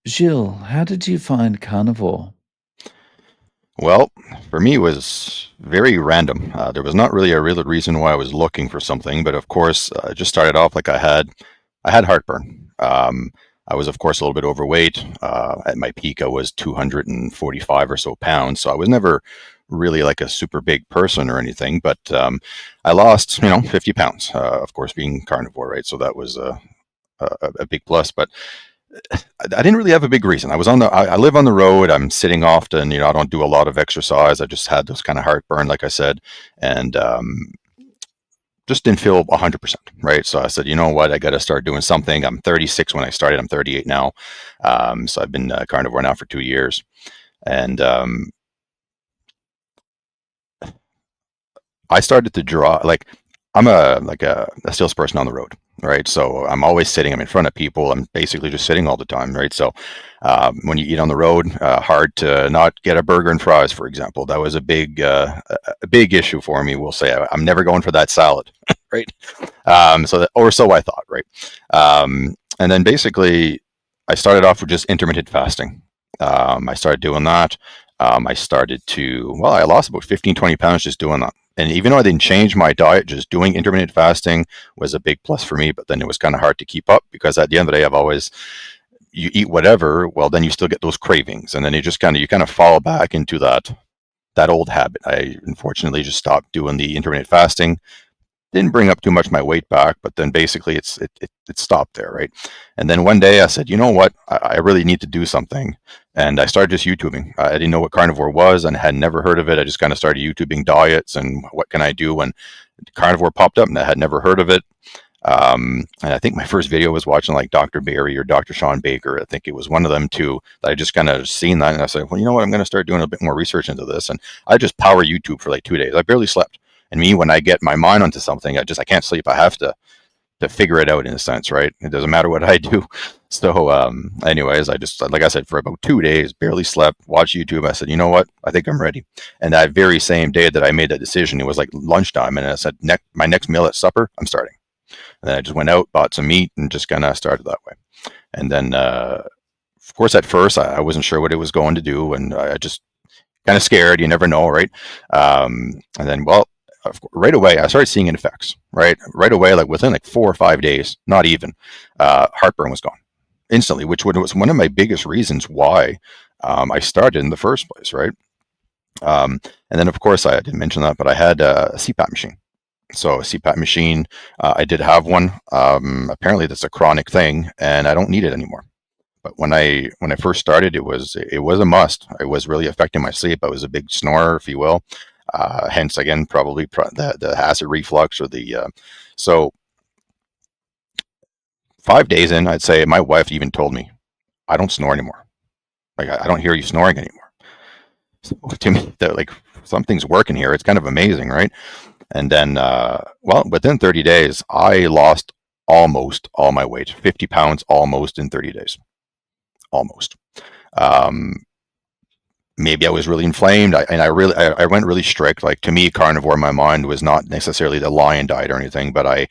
Gilles, how did you find carnivore? Well, for me, it was very random. There was not really a real reason why I was looking for something, but of course, it just started off like I had heartburn. I was, of course, a little bit overweight. At my peak, I was 245 or so pounds, so I was never really like a super big person or anything. But I lost, 50 pounds. Of course, being carnivore, right? So that was a big plus. But I didn't really have a big reason. I live on the road. I'm sitting often. I don't do a lot of exercise. I just had those kind of heartburn, like I said, and just didn't feel 100%, right? So I said, you know what, I got to start doing something. I'm 36 when I started. I'm 38 now. So I've been carnivore now for 2 years, and I started to draw like I'm a salesperson on the road, right? So I'm always sitting. I'm in front of people. I'm basically just sitting all the time, right? So when you eat on the road, hard to not get a burger and fries, for example. That was a big issue for me. We'll say I'm never going for that salad, right? Or so I thought, right? And then basically, I started off with just intermittent fasting. I started doing that. I lost about 15, 20 pounds just doing that. And even though I didn't change my diet, just doing intermittent fasting was a big plus for me. But then it was kind of hard to keep up because at the end of the day, you eat whatever, well, then you still get those cravings. And then you kind of fall back into that old habit. I unfortunately just stopped doing the intermittent fasting. Didn't bring up too much my weight back, but then basically it stopped there, right? And then one day I said, you know what, I really need to do something, and I started just YouTubing. I didn't know what carnivore was and had never heard of it. I just kind of started YouTubing diets and what can I do when carnivore popped up, and I had never heard of it. And I think my first video was watching like Dr. Barry or Dr. Sean Baker. I think it was one of them too that I just kind of seen that and I said, well, you know what, I'm going to start doing a bit more research into this. And I just power YouTube for like 2 days. I barely slept. And me, when I get my mind onto something, I can't sleep. I have to figure it out in a sense, right? It doesn't matter what I do. So, anyways, I just, like I said, for about 2 days, barely slept, watched YouTube. I said, you know what? I think I'm ready. And that very same day that I made that decision, it was like lunchtime. And I said, my next meal at supper, I'm starting. And then I just went out, bought some meat, and just kind of started that way. And then, of course, at first, I wasn't sure what it was going to do. And I just kind of scared. You never know, right? And then, well, right away, I started seeing effects. Right away, like within like 4 or 5 days, not even, heartburn was gone instantly, which was one of my biggest reasons why I started in the first place, right? And then, of course, I didn't mention that, but I had a CPAP machine. So a CPAP machine, I did have one. Apparently, that's a chronic thing, and I don't need it anymore. But when I first started, it was a must. It was really affecting my sleep. I was a big snorer, if you will. Hence, again, probably the acid reflux or the so 5 days in, I'd say my wife even told me I don't snore anymore. Like I don't hear you snoring anymore. So to me, like something's working here. It's kind of amazing, right? And then, well, within 30 days, I lost almost all my weight, 50 pounds almost in 30 days, almost. Um, Maybe I was really inflamed. I went really strict. Like to me, carnivore in my mind was not necessarily the lion diet or anything, but I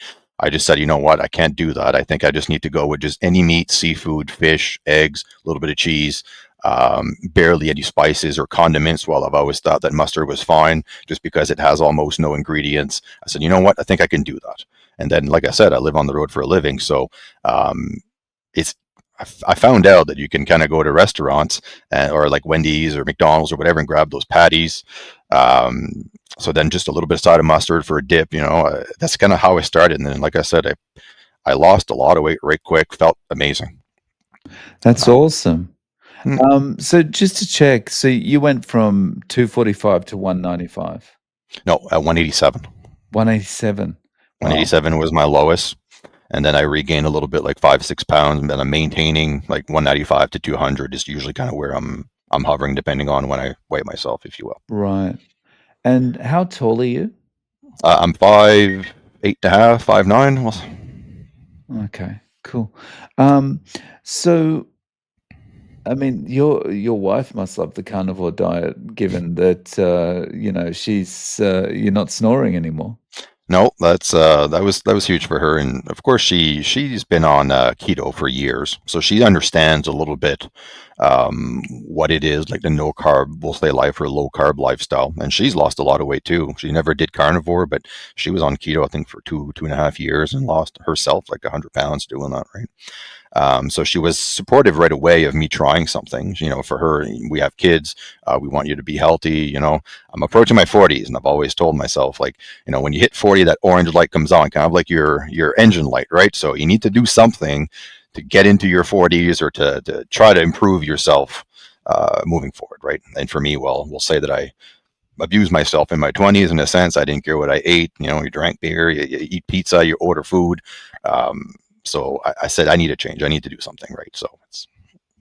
just said, you know what, I can't do that. I think I just need to go with just any meat, seafood, fish, eggs, a little bit of cheese, barely any spices or condiments. Well, I've always thought that mustard was fine just because it has almost no ingredients. I said, you know what, I think I can do that. And then, like I said, I live on the road for a living, so um, it's I found out that you can kind of go to restaurants or like Wendy's or McDonald's or whatever and grab those patties. So then just a little bit of side of mustard for a dip, that's kind of how I started. And then, like I said, I lost a lot of weight right quick, felt amazing. That's Um, awesome. hmm, So just to check, so you went from 245 to 195, no, at 187. 187. Wow. 187 was my lowest. And then I regained a little bit, like 5, 6 pounds, and then I'm maintaining like 195 to 200 is usually kind of where I'm hovering, depending on when I weigh myself, if you will. Right. And how tall are you? I'm 5'8" and a half, 5'9". Well, Okay, cool. Um, so I mean, your wife must love the carnivore diet, given that she's you're not snoring anymore. No, that was huge for her, and of course she's been on keto for years, so she understands a little bit what it is like the no carb, we'll say life or low carb lifestyle, and she's lost a lot of weight too. She never did carnivore, but she was on keto I think for 2.5 years and lost herself like 100 pounds doing that, right? So she was supportive right away of me trying something. You know, for her, we have kids. We want you to be healthy. You know, I'm approaching my 40s, and I've always told myself, like, you know, when you hit 40, that orange light comes on, kind of like your engine light, right? So you need to do something to get into your 40s or to try to improve yourself moving forward, right? And for me, well, we'll say that I abused myself in my 20s in a sense. I didn't care what I ate. You know, you drank beer, you eat pizza, you order food. Um, so I said, I need to change. I need to do something right. So it's,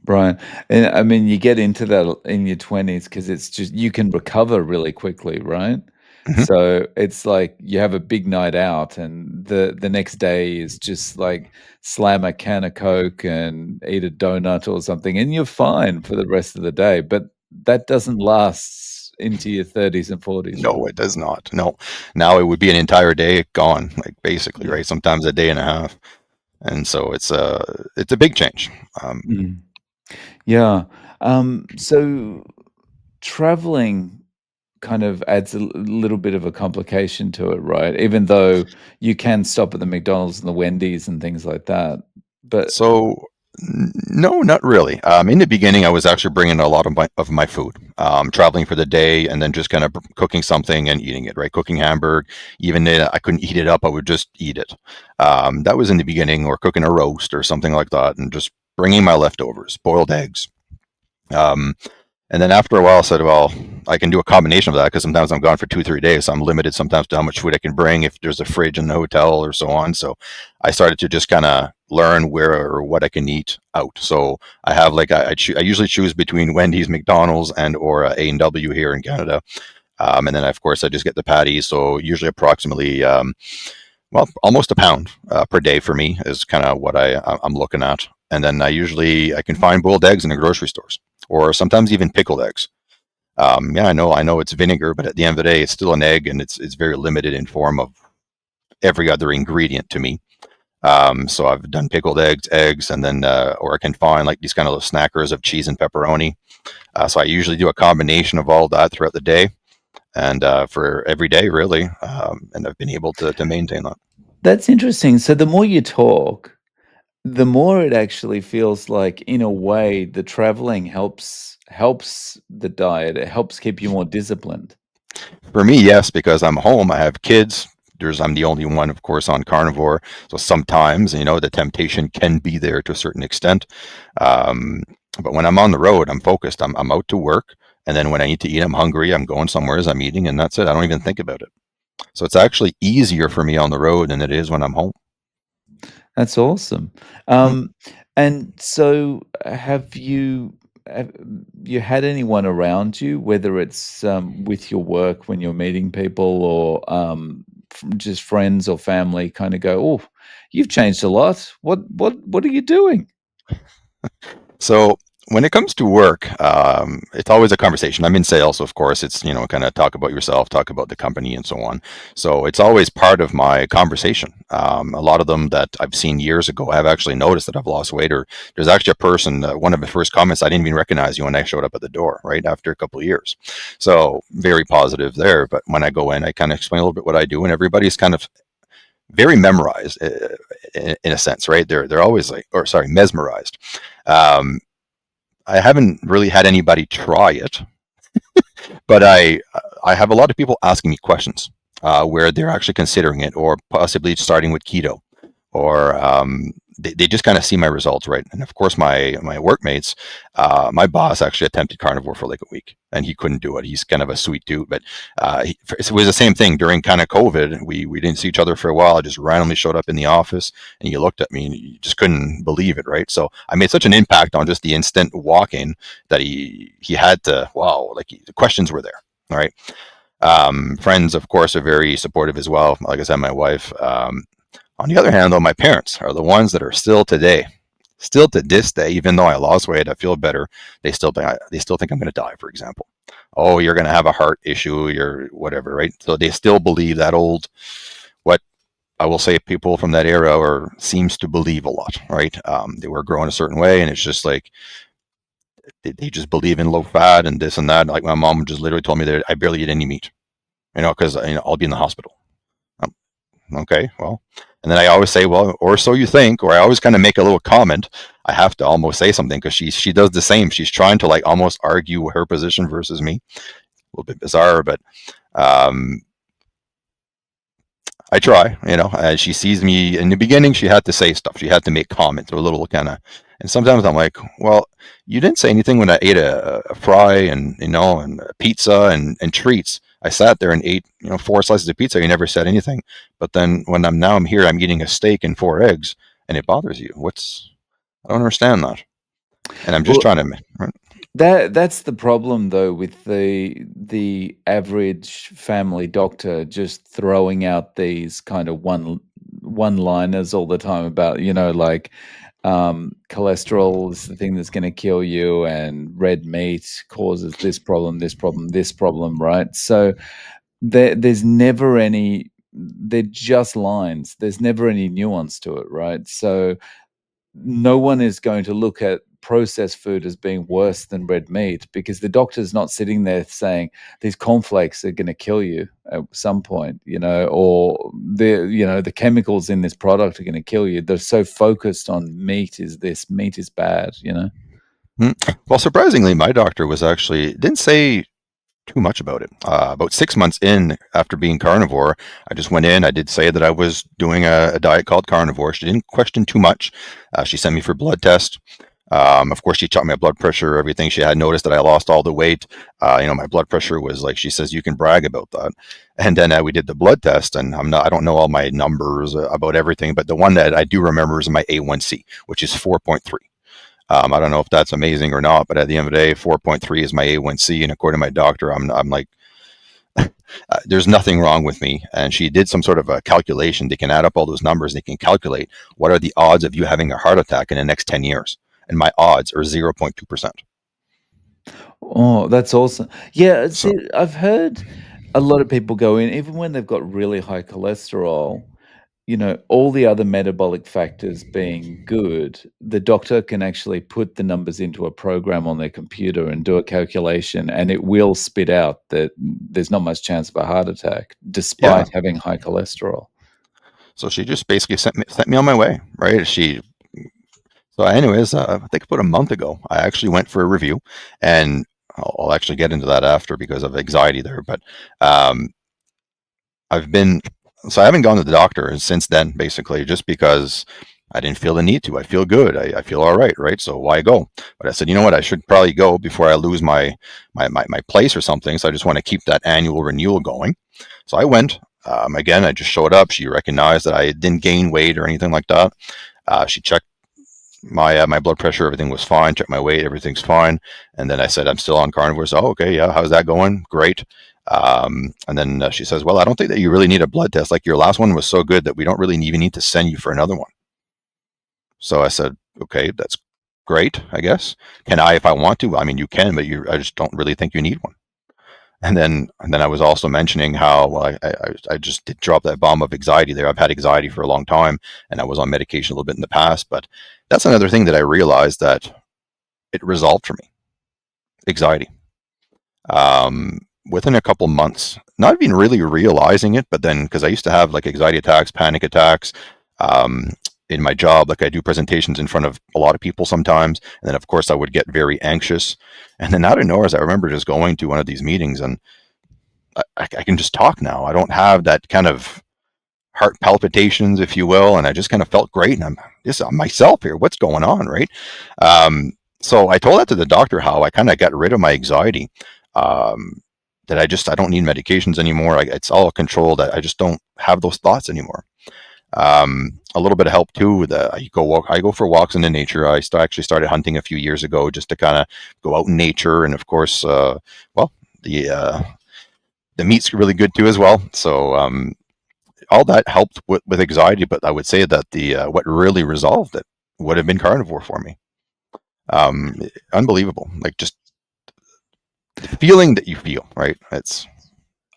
Right, and I mean, you get into that in your 20s because it's just you can recover really quickly, right? mhm. So, it's like you have a big night out, and the next day is just like slam a can of Coke and eat a donut or something, and you're fine for the rest of the day, but that doesn't last into your 30s and 40s, No, right? it does not. No, now it would be an entire day gone, like basically, Yeah. right? Sometimes a day and a half. And so it's a big change. Mm. Yeah, so traveling kind of adds a little bit of a complication to it, right? Even though you can stop at the McDonald's and the Wendy's and things like that. But So no, not really. In the beginning, I was actually bringing a lot of my food, traveling for the day, and then just kind of cooking something and eating it. Right, cooking hamburger. Even if I couldn't eat it up, I would just eat it. That was in the beginning, or cooking a roast or something like that, and just bringing my leftovers, boiled eggs. Um, And then after a while, I said, well, I can do a combination of that because sometimes I'm gone for 2, 3 days. So I'm limited sometimes to how much food I can bring if there's a fridge in the hotel or so on. So I started to just kind of learn where or what I can eat out. So I have like I usually choose between Wendy's, McDonald's, and or A&W here in Canada. And then of course I just get the patties. So usually approximately well almost a pound per day for me is kind of what I'm looking at. And then I can find boiled eggs in the grocery stores or sometimes even pickled eggs. Yeah, I know it's vinegar, but at the end of the day, it's still an egg, and it's very limited in form of every other ingredient to me. So I've done pickled eggs, and then or I can find like these kind of snackers of cheese and pepperoni. So I usually do a combination of all that throughout the day, and for every day really, and I've been able to maintain that. that's interesting. So the more you talk, the more it actually feels like, in a way, the traveling helps the diet. It helps keep you more disciplined. For me, yes, because I'm home, I have kids. I'm the only one, of course, on carnivore. So sometimes, the temptation can be there to a certain extent. Um, but when I'm on the road, I'm focused. I'm out to work. And then when I need to eat, I'm hungry. I'm going somewhere as I'm eating, and that's it. I don't even think about it. So it's actually easier for me on the road than it is when I'm home. That's awesome. Mhm. And so have you had anyone around you, whether it's, with your work when you're meeting people or, just friends or family kinda go, "Oh, you've changed a lot. What are you doing?" So when it comes to work, it's always a conversation. I'm in sales, so of course, it's kind of talk about yourself, talk about the company, and so on. So it's always part of my conversation. A lot of them that I've seen years ago, I've actually noticed that I've lost weight. Or there's actually a person, one of the first comments, I didn't even recognize you when I showed up at the door, right after a couple of years. So very positive there. But when I go in, I kind of explain a little bit what I do, and everybody's kind of very memorized in a sense, right? They're always like, or sorry, mesmerized. Um, I haven't really had anybody try it, but I have a lot of people asking me questions where they're actually considering it or possibly starting with keto or they just kind of see my results, right? And of course, my workmates, my boss actually attempted carnivore for like a week, and he couldn't do it. He's kind of a sweet dude, but it was the same thing during kind of COVID. We didn't see each other for a while. I just randomly showed up in the office, and he looked at me, and you just couldn't believe it, right? So I made such an impact on just the instant walking that he had to wow, like the questions were there. All right. Friends, of course, are very supportive as well. Like I said, my wife. On the other hand, though, my parents are the ones that are still to this day, even though I lost weight, I feel better. They still think I'm going to die. For example, oh, you're going to have a heart issue, you're whatever, right? So they still believe that old I will say people from that era are seems to believe a lot, right? They were growing a certain way, and it's just like they just believe in low fat and this and that. Like my mom just literally told me that I barely eat any meat, because I'll be in the hospital. Um, okay, well, and then I always say, well, or so you think, or I always kind of make a little comment. I have to almost say something because she does the same. She's trying to like almost argue her position versus me. A little bit bizarre, but um, I try, as she sees me in the beginning, she had to say stuff. She had to make comments or a little kind of, and sometimes I'm like, well, you didn't say anything when I ate a fry and a pizza and treats. I sat there and ate, 4 slices of pizza. You never said anything. But then when I'm here, I'm eating a steak and 4 eggs and it bothers you. I don't understand that. And I'm just Well, trying to, right? that's the problem though with the average family doctor just throwing out these kind of one-liners all the time about, like, cholesterol is the thing that's gonna kill you, and red meat causes this problem, this problem, this problem, right? So there's never any they're just lines. There's never any nuance to it, right? So no one is going to look at processed food as being worse than red meat because the doctor's not sitting there saying these cornflakes are going to kill you at some point, or the chemicals in this product are going to kill you. They're so focused on meat is this, meat is bad. Well, surprisingly, my doctor was actually didn't say too much about it. About 6 months in after being carnivore, I just went in. I did say that I was doing a diet called carnivore. She didn't question too much. She sent me for blood test. Of course, she checked my blood pressure, everything. She had noticed that I lost all the weight. My blood pressure was like she says you can brag about that. And then we did the blood test, and I don't know all my numbers about everything, but the one that I do remember is my A1C, which is 4.3. I don't know if that's amazing or not, but at the end of the day, 4.3 is my A1C, and according to my doctor, I'm like, there's nothing wrong with me. And she did some sort of a calculation. They can add up all those numbers. They can calculate what are the odds of you having a heart attack in the next 10 years. And my odds are 0.2%. Oh, that's awesome. Yeah, see, So, I've heard a lot of people go in, even when they've got really high cholesterol, all the other metabolic factors being good, the doctor can actually put the numbers into a program on their computer and do a calculation, and it will spit out that there's not much chance of a heart attack yeah. despite having high cholesterol. So she just basically sent me on my way, right? So, anyways, I think about a month ago, I actually went for a review, and I'll actually get into that after because of anxiety there. But um, I've been so I haven't gone to the doctor since then, basically, just because I didn't feel the need to. I feel good. I feel all right, right? So why go? But I said, you know what? I should probably go before I lose my place or something. So I just want to keep that annual renewal going. So I went. Again, I just showed up. She recognized that I didn't gain weight or anything like that. She checked my blood pressure, everything was fine. Checked my weight, everything's fine. And then I said, I'm still on carnivore. So, oh, okay, yeah, how's that going? Great. And then she says, well, I don't think that you really need a blood test. Like your last one was so good that we don't really even need to send you for another one. So I said, okay, that's great, I guess. Can I, if I want to? I mean, you can, but I just don't really think you need one. And then I was also mentioning how I just did drop that bomb of anxiety there. I've had anxiety for a long time, and I was on medication a little bit in the past. But that's another thing that I realized that it resolved for me. Anxiety. Within a couple months, not even really realizing it, but then because I used to have like anxiety attacks, panic attacks, um, in my job, like I do presentations in front of a lot of people sometimes, and then of course I would get very anxious, and then out of nowhere, I remember just going to one of these meetings, and I can just talk now. I don't have that kind of heart palpitations, if you will, and I just kind of felt great, and I'm just I'm myself here. What's going on, right? Um, so I told that to the doctor how I kind of got rid of my anxiety. Um, that I don't need medications anymore. It's all controlled. I just don't have those thoughts anymore. A little bit of help too. I go for walks in the nature. Actually started hunting a few years ago just to kind of go out in nature, and of course, well, the meat's really good too as well. So all that helped with anxiety, but I would say that the what really resolved it would have been carnivore for me. Um, Unbelievable, like just the feeling that you feel, right? It's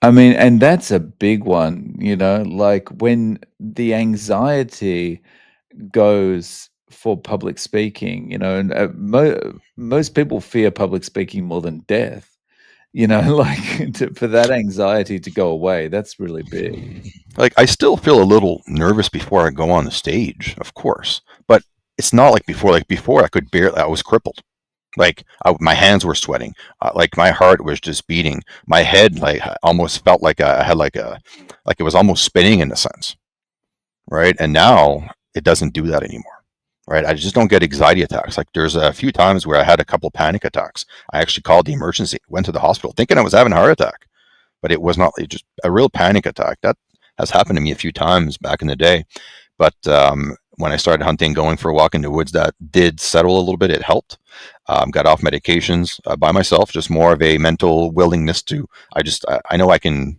I mean, and that's a big one, like when the anxiety goes for public speaking, and most people fear public speaking more than death, like for that anxiety to go away, that's really big. Like I still feel a little nervous before I go on the stage, of course, but it's not like before. Like before, I could barely. I was crippled. Like my hands were sweating. Like my heart was just beating. My head like almost felt like I had like it was almost spinning in a sense, right? And now it doesn't do that anymore, right? I just don't get anxiety attacks. Like there's a few times where I had a couple panic attacks. I actually called the emergency, went to the hospital, thinking I was having a heart attack, but it was not. It just a real panic attack. That has happened to me a few times back in the day. But when I started hunting, going for a walk in the woods, that did settle a little bit. It helped. Got off medications by myself. Just more of a mental willingness to. I know I can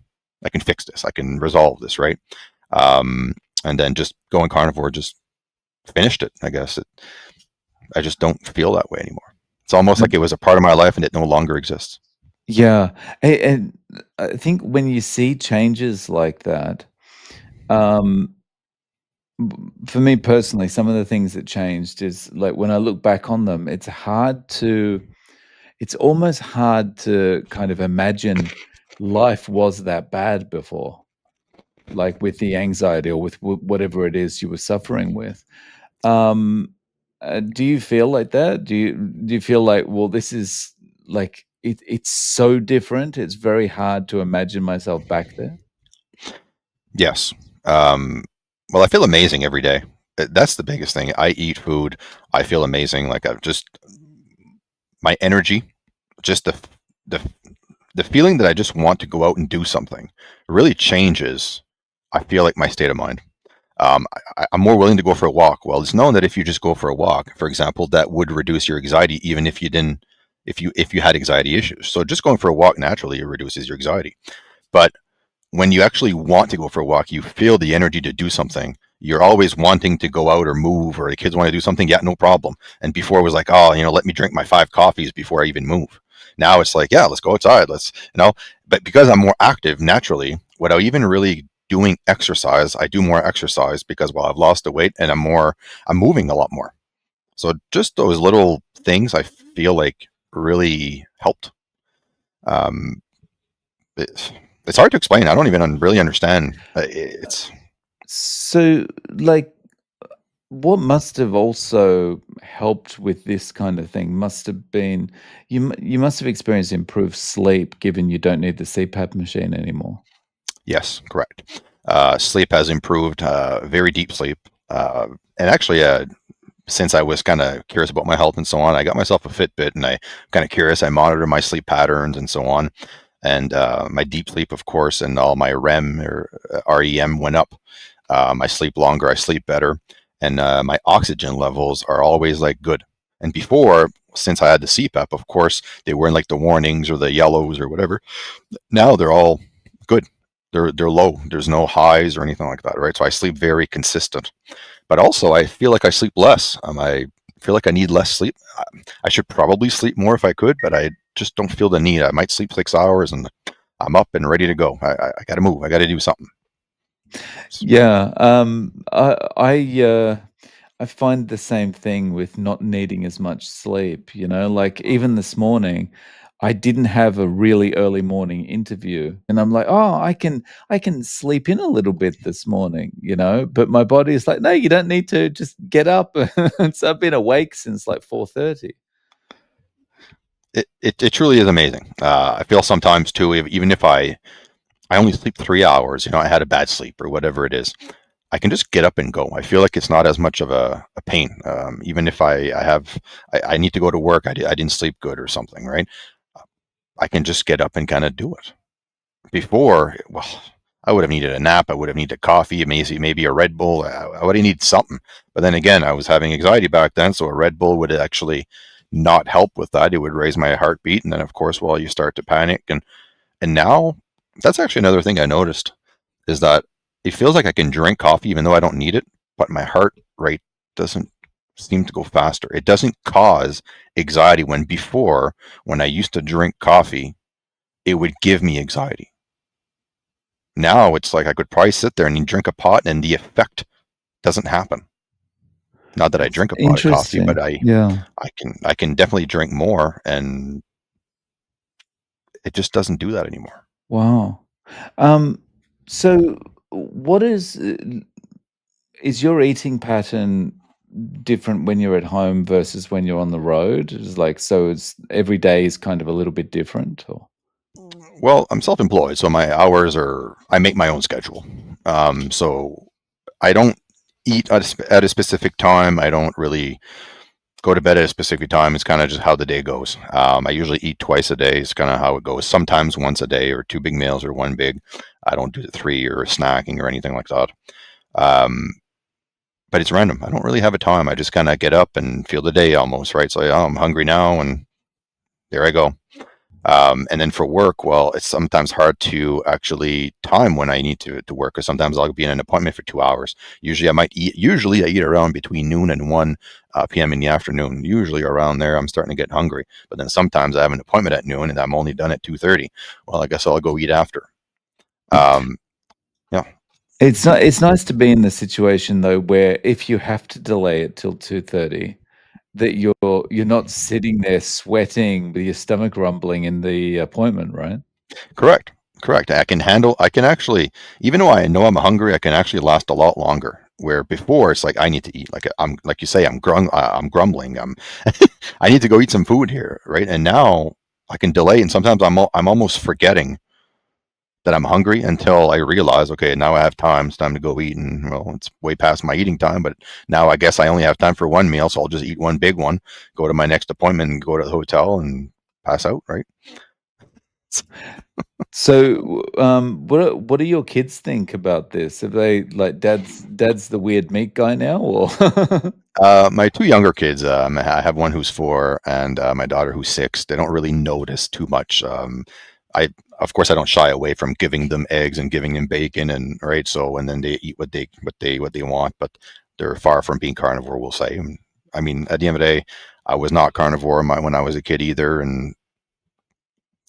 fix this. I can resolve this, right? Um, and then just going carnivore just finished it. I just don't feel that way anymore. It's almost like it was a part of my life and it no longer exists. Yeah, and I think when you see changes like that, um, for me personally, some of the things that changed is like when I look back on them, it's almost hard to kind of imagine life was that bad before, like with the anxiety or with whatever it is you were suffering with. Um, do you feel like that? Do you feel like, well, this is like it's so different. It's very hard to imagine myself back there. Yes. Um, well, I feel amazing every day. That's the biggest thing. I eat food. I feel amazing. Like I've just my energy, just the the feeling that I just want to go out and do something really changes. I feel like my state of mind. I'm more willing to go for a walk. Well, it's known that if you just go for a walk, for example, that would reduce your anxiety, even if you didn't, if you had anxiety issues. So just going for a walk naturally reduces your anxiety. But when you actually want to go for a walk, you feel the energy to do something. You're always wanting to go out or move, or the kids want to do something. Yeah, no problem. And before it was like, oh, let me drink my 5 coffees before I even move. Now it's like, yeah, let's go outside. But because I'm more active naturally, without even really doing exercise, I do more exercise because, well, I've lost the weight and I'm moving a lot more. So just those little things I feel like really helped. Um, it, it's hard to explain. I don't even really understand. It's So, like, what must have also helped with this kind of thing must have been you must have experienced improved sleep, given you don't need the CPAP machine anymore. yes, correct. Sleep has improved, very deep sleep. And actually, since I was kind of curious about my health and so on, I got myself a Fitbit and I kind of curious. I monitor my sleep patterns and so on. And my deep sleep, of course, and all my REM or REM went up. I sleep longer, I sleep better, and my oxygen levels are always like good. And before, since I had the CPAP, of course, they weren't like the warnings or the yellows or whatever. Now they're all good. They're low. There's no highs or anything like that, right? So I sleep very consistent. But also, I feel like I sleep less. I feel like I need less sleep. I should probably sleep more if I could, but I just don't feel the need. I might sleep 6 hours and I'm up and ready to go. I got to move. I got to do something. Yeah, I find the same thing with not needing as much sleep, like even this morning, I didn't have a really early morning interview and I'm like, "Oh, I can sleep in a little bit this morning," but my body is like, "No, you don't need to, just get up." So I've been awake since like 4:30. It truly is amazing. I feel sometimes too, even if I only sleep 3 hours, I had a bad sleep or whatever it is, I can just get up and go. I feel like it's not as much of a pain. Even if I need to go to work, I didn't sleep good or something, right? I can just get up and kind of do it. Before, well, I would have needed a nap. I would have needed coffee, maybe a Red Bull. I would have needed something. But then again, I was having anxiety back then, so a Red Bull would actually not help with that. It would raise my heartbeat, and then of course, well, you start to panic. And now that's actually another thing I noticed is that it feels like I can drink coffee even though I don't need it, but my heart rate doesn't seem to go faster. It doesn't cause anxiety when I used to drink coffee, it would give me anxiety. Now it's like I could probably sit there and drink a pot and the effect doesn't happen. Not that I That's drink a pot of coffee, but interesting. Yeah. I can definitely drink more, and it just doesn't do that anymore. Wow. Um, so what is your eating pattern different when you're at home versus when you're on the road? Is like so it's every day is kind of a little bit different or Well, I'm self-employed, so my hours are I make my own schedule. So I don't eat at a specific time. I don't really go to bed at a specific time. It's kind of just how the day goes. I usually eat twice a day. It's kind of how it goes. Sometimes once a day, or two big meals, or one big. I don't do the three or snacking or anything like that. Um, but it's random. I don't really have a time. I just kind of get up and feel the day almost, right? So I'm hungry now, and there I go. And then for work, well, it's sometimes hard to actually time when I need to work, because sometimes I'll be in an appointment for 2 hours. Usually I eat around between noon and 1 p.m. in the afternoon. Usually around there, I'm starting to get hungry. But then sometimes I have an appointment at noon and I'm only done at 2:30. Well, I guess I'll go eat after. Um, yeah, it's nice to be in the situation though where if you have to delay it till 2:30 that you're not sitting there sweating with your stomach rumbling in the appointment, right? correct. Correct. I can actually, even though I know I'm hungry, I can actually last a lot longer. Where before it's like I need to eat, like I'm, like you say, I'm grumbling. I need to go eat some food here, right? And now I can delay, and sometimes I'm almost forgetting that I'm hungry until I realize, okay, now I have time. It's time to go eat, and well, it's way past my eating time. But now I guess I only have time for one meal, so I'll just eat one big one, go to my next appointment, and go to the hotel and pass out, right? So, what do your kids think about this? Are they like dad's the weird meat guy now, or My two younger kids, I have one who's 4 and my daughter who's 6. They don't really notice too much. I, of course, I don't shy away from giving them eggs and giving them bacon, and right. So, and then they eat what they want, but they're far from being carnivore, we'll say. I mean, at the end of the day, I was not carnivore when I was a kid either, and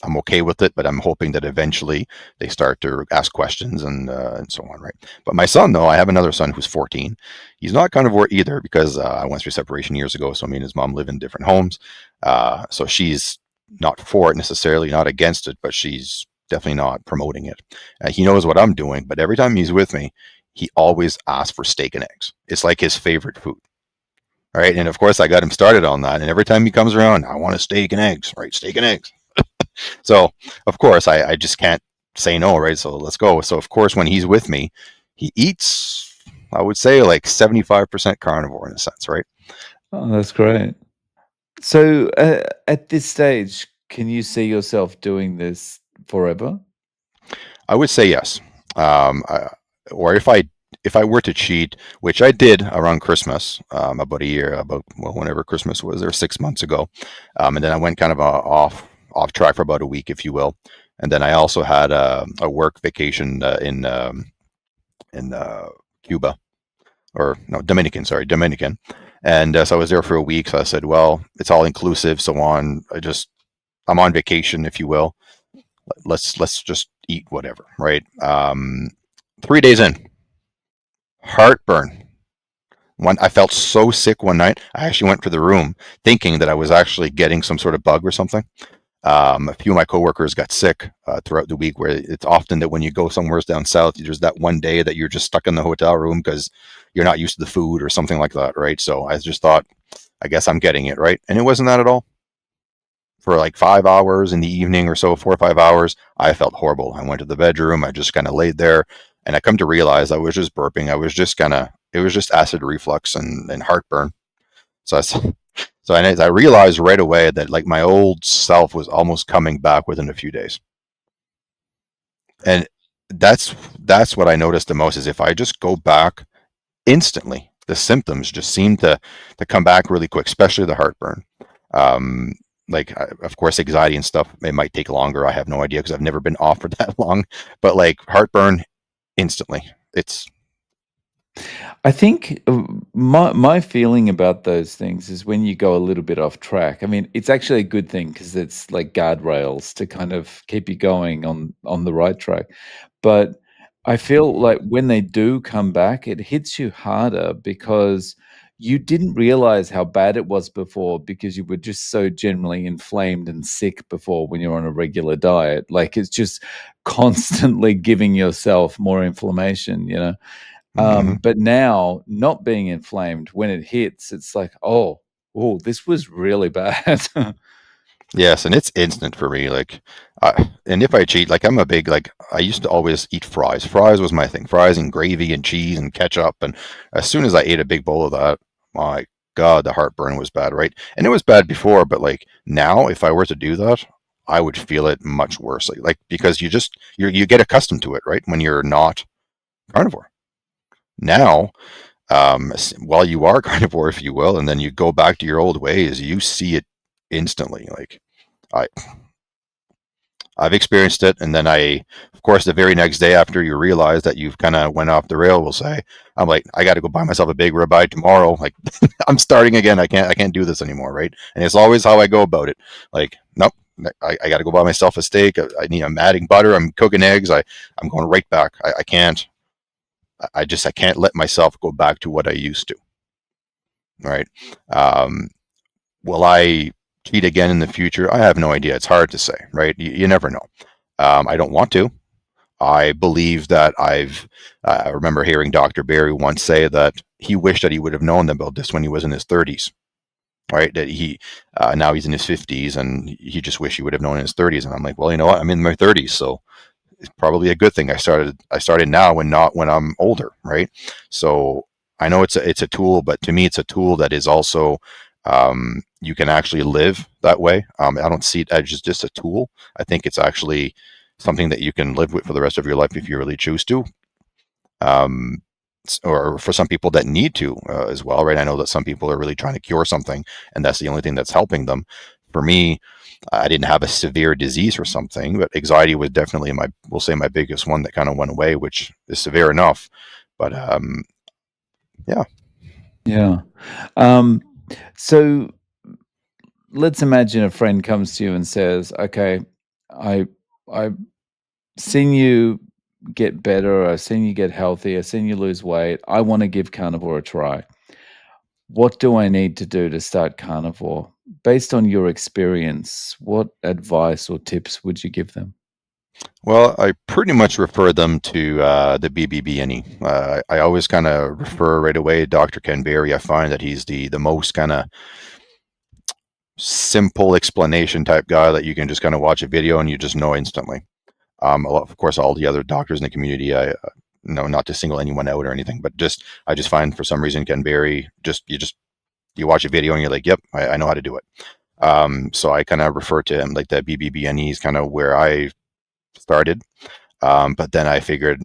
I'm okay with it, but I'm hoping that eventually they start to ask questions and so on, right? But my son, though, I have another son who's 14. He's not carnivore either because I went through separation years ago. So me and his mom live in different homes. So she's not for it necessarily, not against it, but she's definitely not promoting it. He knows what I'm doing, but every time he's with me, he always asks for steak and eggs. It's like his favorite food. Right. And of course, I got him started on that. And every time he comes around, I want a steak and eggs, right? Steak and eggs. So of course I just can't say no, right? So let's go. So of course when he's with me, he eats, I would say, like 75% carnivore in a sense, right? oh, that's great. So, at this stage, can you see yourself doing this forever? I would say yes. Um, I, or if I were to cheat, which I did around Christmas, about a year, about well, whenever Christmas was, there 6 months ago, and then I went kind of off track for about a week, if you will, and then I also had a work vacation in Cuba, or no, Dominican, sorry, Dominican. And so I was there for a week. So I said, well, it's all inclusive, so on. I'm on vacation, if you will. Let's just eat whatever, right? 3 days in, heartburn. I felt so sick one night. I actually went to the room thinking that I was actually getting some sort of bug or something. A few of my coworkers got sick throughout the week. Where it's often that when you go somewhere down south, there's that one day that you're just stuck in the hotel room because you're not used to the food or something like that, right? So I just thought, I guess I'm getting it, right? And it wasn't that at all. For like 5 hours in the evening or so, 4 or 5 hours, I felt horrible. I went to the bedroom. I just kind of laid there, and I come to realize I was just burping. I was just kind of, it was just acid reflux and heartburn. So so I realized right away that like my old self was almost coming back within a few days. And that's what I noticed the most is if I just go back instantly, the symptoms just seem to come back really quick, especially the heartburn. Um, of course, anxiety and stuff, it might take longer. I have no idea because I've never been off for that long. But like heartburn, instantly. It's I think my feeling about those things is when you go a little bit off track. I mean, it's actually a good thing because it's like guardrails to kind of keep you going on the right track. But I feel like when they do come back, it hits you harder because you didn't realize how bad it was before because you were just so generally inflamed and sick before when you're on a regular diet. Like it's just constantly giving yourself more inflammation, you know? Hmm. But now not being inflamed, when it hits, it's like, oh, this was really bad. Yes, and it's instant for me. Like, and if I cheat, like I'm a big like I used to always eat fries. Fries was my thing. Fries and gravy and cheese and ketchup. And as soon as I ate a big bowl of that, my God, the heartburn was bad, right? And it was bad before, but like now, if I were to do that, I would feel it much worse. Like because you get accustomed to it, right? When you're not carnivore. Now, while you are carnivore, if you will, and then you go back to your old ways, you see it instantly. Like I I've experienced it, and then of course, the very next day after you realize that you've kind of went off the rail, we'll say, I'm like, I got to go buy myself a big ribeye tomorrow. Like, I'm starting again. I can't do this anymore, right? And it's always how I go about it. Like, nope, I got to go buy myself a steak. I'm adding butter. I'm cooking eggs. I'm going right back. I can't. I can't let myself go back to what I used to. Right? Um, will I cheat again in the future? I have no idea. It's hard to say, right? You never know. I don't want to. I believe that I remember hearing Dr. Barry once say that he wished that he would have known about this when he was in his 30s, right? That now he's in his 50s and he just wished he would have known in his 30s. And I'm like, well, you know what? I'm in my 30s. So it's probably a good thing I started now and not when I'm older, right? So I know it's a tool, but to me, it's a tool that is also you can actually live that way. I don't see it as just a tool. I think it's actually something that you can live with for the rest of your life if you really choose to. Um, or for some people that need to as well, right? I know that some people are really trying to cure something, and that's the only thing that's helping them. For me, I didn't have a severe disease or something, but anxiety was definitely we'll say my biggest one that kind of went away, which is severe enough. But yeah. Yeah. Um, so let's imagine a friend comes to you and says, "Okay, I I've seen you get better. I've seen you get healthy. I've seen you lose weight. I want to give carnivore a try. What do I need to do to start carnivore?" Based on your experience, what advice or tips would you give them? Well, I pretty much refer them to the BBBNE. I always kind of refer right away Dr. Ken Berry. I find that he's the most kind of simple explanation type guy that you can just kind of watch a video and you just know instantly. Of course, all the other doctors in the community, no, not to single anyone out or anything, but I just find for some reason Ken Berry, you watch a video and you're like, yep, I know how to do it. So I kind of refer to him like the BBBNE is kind of where I started. But then I figured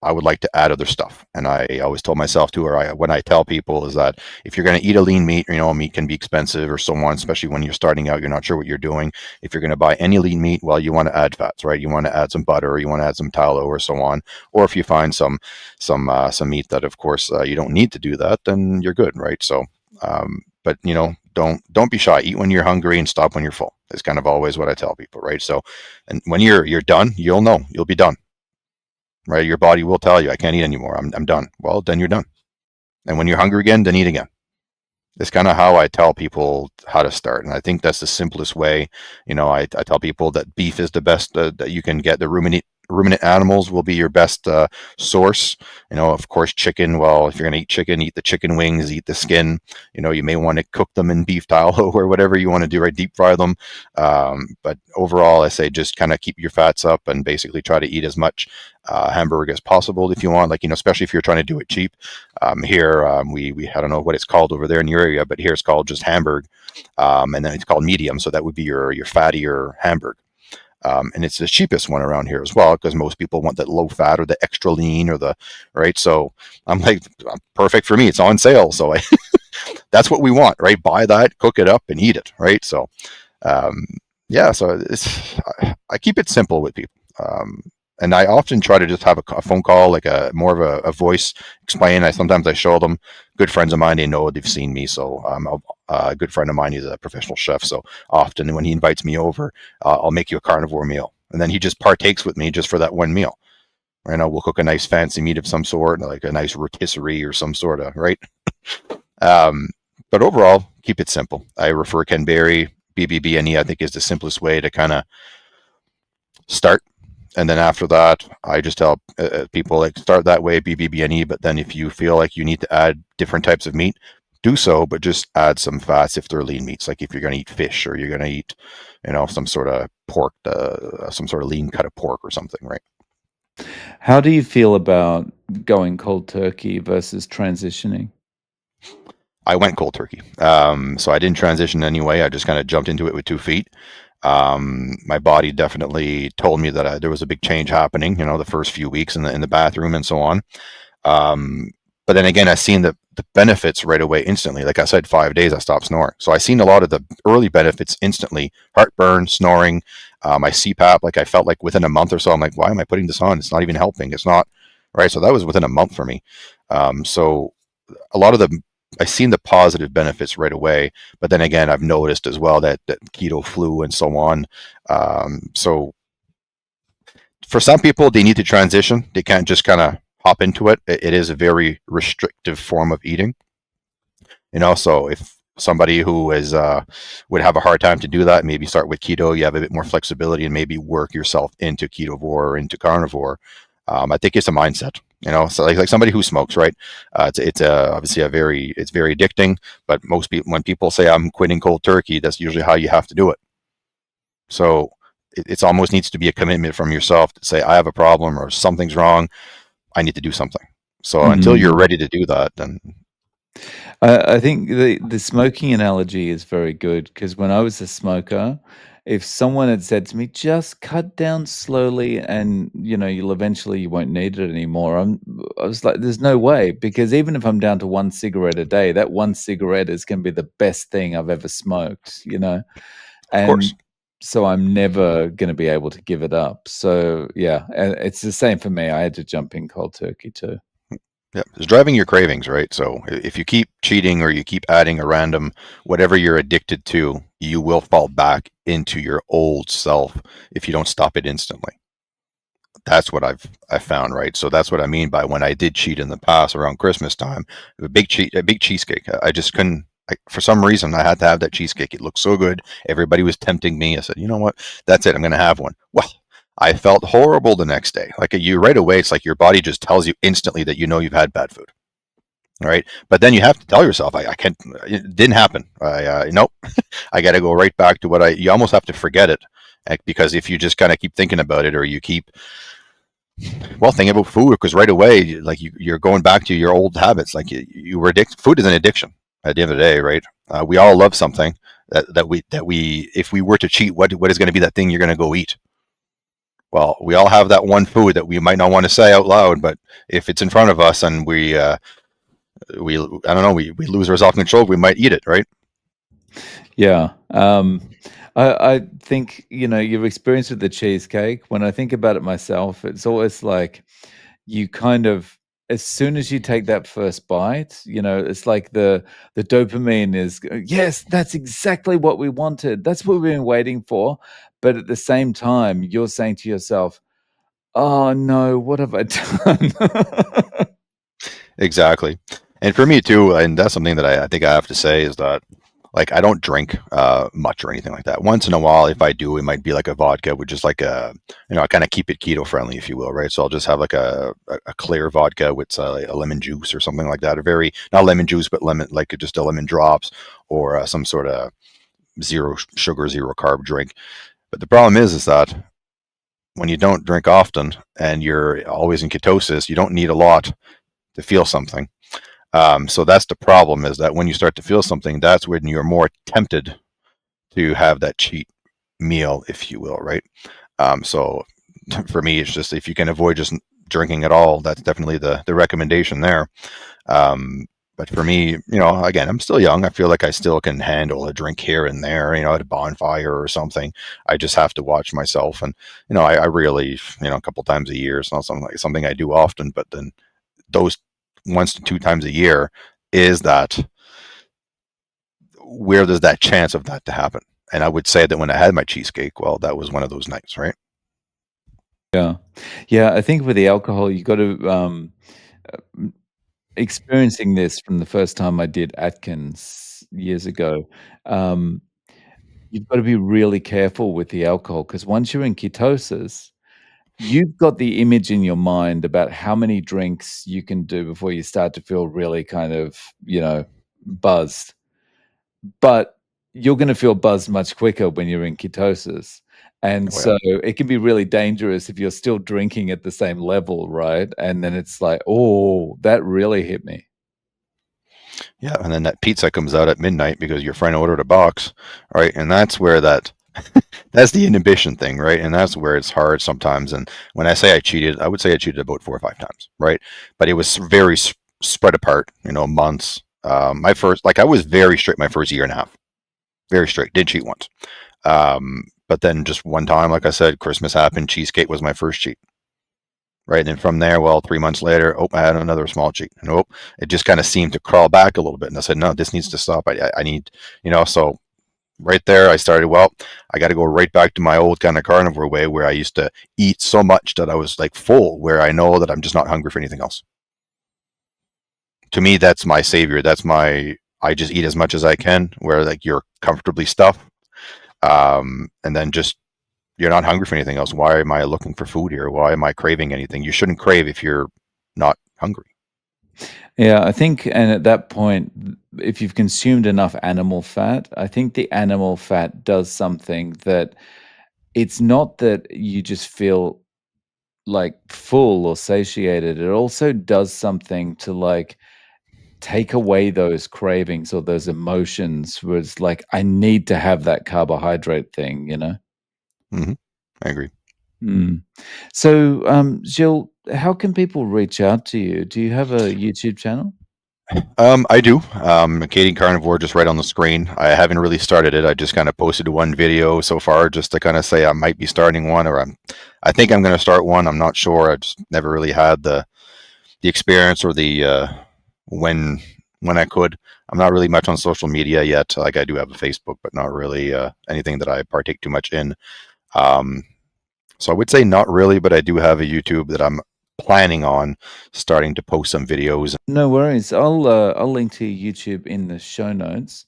I would like to add other stuff. And I always told myself too, when I tell people is that if you're going to eat a lean meat, meat can be expensive or so on, especially when you're starting out, you're not sure what you're doing. If you're going to buy any lean meat, well, you want to add fats, right? You want to add some butter, or you want to add some tallow or so on. Or if you find some meat that, of course, you don't need to do that, then you're good, right? So, but don't be shy. Eat when you're hungry and stop when you're full. It's kind of always what I tell people, right? So, and when you're done, you'll be done, right? Your body will tell you, I can't eat anymore. I'm done. Well, then you're done. And when you're hungry again, then eat again. It's kind of how I tell people how to start. And I think that's the simplest way. I tell people that beef is the best that you can get. The ruminant animals will be your best source. Of course, chicken. Well, if you're going to eat chicken, eat the chicken wings, eat the skin. You may want to cook them in beef tallow or whatever you want to do, right? Deep fry them. But overall, I say just kind of keep your fats up and basically try to eat as much hamburger as possible if you want. Like, especially if you're trying to do it cheap. Here, we I don't know what it's called over there in your area, but here it's called just Hamburg, and then it's called medium. So that would be your fattier Hamburg. And it's the cheapest one around here as well because most people want that low fat or the extra lean or the right. So I'm like, perfect for me. It's on sale, so that's what we want, right? Buy that, cook it up, and eat it, right? So um, yeah, so I keep it simple with people. And I often try to just have a phone call, like a more of a voice explain. Sometimes I show them. Good friends of mine, they know they've seen me. So a good friend of mine, he's a professional chef. So often when he invites me over, I'll make you a carnivore meal, and then he just partakes with me just for that one meal. I know we'll cook a nice fancy meat of some sort, like a nice rotisserie or some sort of, right? Um, but overall, keep it simple. I refer Ken Berry, BBBNE, I think is the simplest way to kind of start. And then after that, I just tell people like start that way, BBBNE. But then if you feel like you need to add different types of meat, do so, but just add some fats if they're lean meats. Like if you're going to eat fish or you're going to eat, some sort of pork, some sort of lean cut of pork or something, right? How do you feel about going cold turkey versus transitioning? I went cold turkey. So I didn't transition anyway. I just kind of jumped into it with 2 feet. My body definitely told me that there was a big change happening, the first few weeks in the bathroom and so on. Um, but then again, I seen the benefits right away instantly. Like I said, 5 days I stopped snoring. So I seen a lot of the early benefits instantly: heartburn, snoring, my CPAP. Like I felt like within a month or so, I'm like, why am I putting this on? It's not even helping. It's not right. So that was within a month for me. So a lot of the I seen the positive benefits right away, but then again, I've noticed as well that keto flu and so on. So for some people, they need to transition. They can't just kind of hop into it. It is a very restrictive form of eating. So if somebody who is would have a hard time to do that, maybe start with keto. You have a bit more flexibility and maybe work yourself into ketovore or into carnivore. I think it's a mindset. So like somebody who smokes, right? It's obviously it's very addicting. But most people, when people say I'm quitting cold turkey, that's usually how you have to do it. So it almost needs to be a commitment from yourself to say I have a problem or something's wrong. I need to do something. So until you're Mm. ready to do that, then I think the smoking analogy is very good because when I was a smoker, if someone had said to me, "Just cut down slowly, and you won't need it anymore," I was like, "There's no way," because even if I'm down to one cigarette a day, that one cigarette is going to be the best thing I've ever smoked. of course. And so I'm never going to be able to give it up. So yeah, it's the same for me. I had to jump in cold turkey too. Yeah, it's driving your cravings, right? So if you keep cheating or you keep adding a random whatever you're addicted to, you will fall back into your old self if you don't stop it instantly. That's what I found, right? So that's what I mean by when I did cheat in the past around Christmas time, a big cheesecake. I just couldn't. For some reason, I had to have that cheesecake. It looked so good. Everybody was tempting me. I said, you know what? That's it. I'm going to have one. Well, I felt horrible the next day. Like you right away, it's like your body just tells you instantly that you've had bad food, right? But then you have to tell yourself, I can't. It didn't happen. Nope. I got to go right back to what I. You almost have to forget it, because if you just kind of keep thinking about it, or you keep thinking about food, because right away, like you're going back to your old habits. Like you were addicted. Food is an addiction at the end of the day, right? We all love something that we if we were to cheat, what is going to be that thing you're going to go eat? Well, we all have that one food that we might not want to say out loud, but if it's in front of us and we I don't know, we lose our self control, we might eat it, right? Yeah. I think, your experience with the cheesecake, when I think about it myself, it's always like you kind of, as soon as you take that first bite, it's like the dopamine is, yes, that's exactly what we wanted. That's what we've been waiting for. But at the same time, you're saying to yourself, oh no, what have I done? Exactly. And for me too, and that's something that I think I have to say is that like I don't drink much or anything like that. Once in a while, if I do, it might be like a vodka, which is like I kind of keep it keto friendly, if you will, right? So I'll just have like a clear vodka with like a lemon juice or something like that. A very not lemon juice, but lemon like just a lemon drops or some sort of zero sugar, zero carb drink. But the problem is that when you don't drink often and you're always in ketosis, you don't need a lot to feel something. So that's the problem, is that when you start to feel something, that's when you're more tempted to have that cheat meal, if you will, right? So for me, it's just if you can avoid just drinking at all, that's definitely the recommendation there. But for me, again, I'm still young. I feel like I still can handle a drink here and there, at a bonfire or something. I just have to watch myself, and I really, a couple times a year. It's not something I do often, but then those once to two times a year is that where there's that chance of that to happen. And I would say that when I had my cheesecake, well, that was one of those nights, right? Yeah. Yeah, I think with the alcohol, you gotta, m experiencing this from the first time I did Atkins years ago, um, you've gotta be really careful with the alcohol because once you're in ketosis, you've got the image in your mind about how many drinks you can do before you start to feel really kind of, buzzed. But you're gonna feel buzzed much quicker when you're in ketosis, and Oh yeah. so it can be really dangerous if you're still drinking at the same level, right? And then it's like, "Oh, that really hit me." Yeah, and then that pizza comes out at midnight because your friend ordered a box, right? And that's where that's the inhibition thing, right? And that's where it's hard sometimes. And when I say I cheated, I would say I cheated about 4 or 5 times, right? But it was very spread apart, months. My first, like I was very strict my first year and a half, very strict. Did cheat once, but then just one time, like I said, Christmas happened. Cheesecake was my first cheat, right? And then from there, well, 3 months later, oh, I had another small cheat. And oh, it just kind of seemed to crawl back a little bit. And I said, no, this needs to stop. I need, so right there, I started, well, I got to go right back to my old kind of carnivore way where I used to eat so much that I was like full, where I know that I'm just not hungry for anything else. To me, that's my savior. I just eat as much as I can, where like you're comfortably stuffed. And then just you're not hungry for anything else. Why am I looking for food here? Why am I craving anything? You shouldn't crave if you're not hungry. Yeah, I think and at that point, if you've consumed enough animal fat, I think the animal fat does something that it's not that you just feel, like, full or satiated, it also does something to, like, take away those cravings or those emotions where it's like, "I need to have that carbohydrate thing," you know? Hmm. I agree. Mm. So, Gilles, how can people reach out to you? Do you have a YouTube channel? I do. Cading Carnivore just right on the screen. I haven't really started it. I just kind of posted one video so far just to kind of say I might be starting one, or I think I'm going to start one. I'm not sure. I just never really had the experience or the when when I could. I'm not really much on social media yet. Like I do have a Facebook, but not really anything that I partake too much in. Um, so I would say not really, but I do have a YouTube that I'm planning on starting to post some videos. No worries. I'll link to your YouTube in the show notes.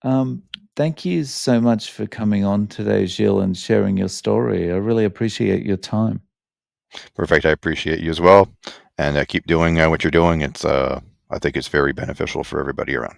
Um, Thank you so much for coming on today, Gilles, and sharing your story. I really appreciate your time. Perfect. I appreciate you as well, and keep doing what you're doing. I think it's very beneficial for everybody around.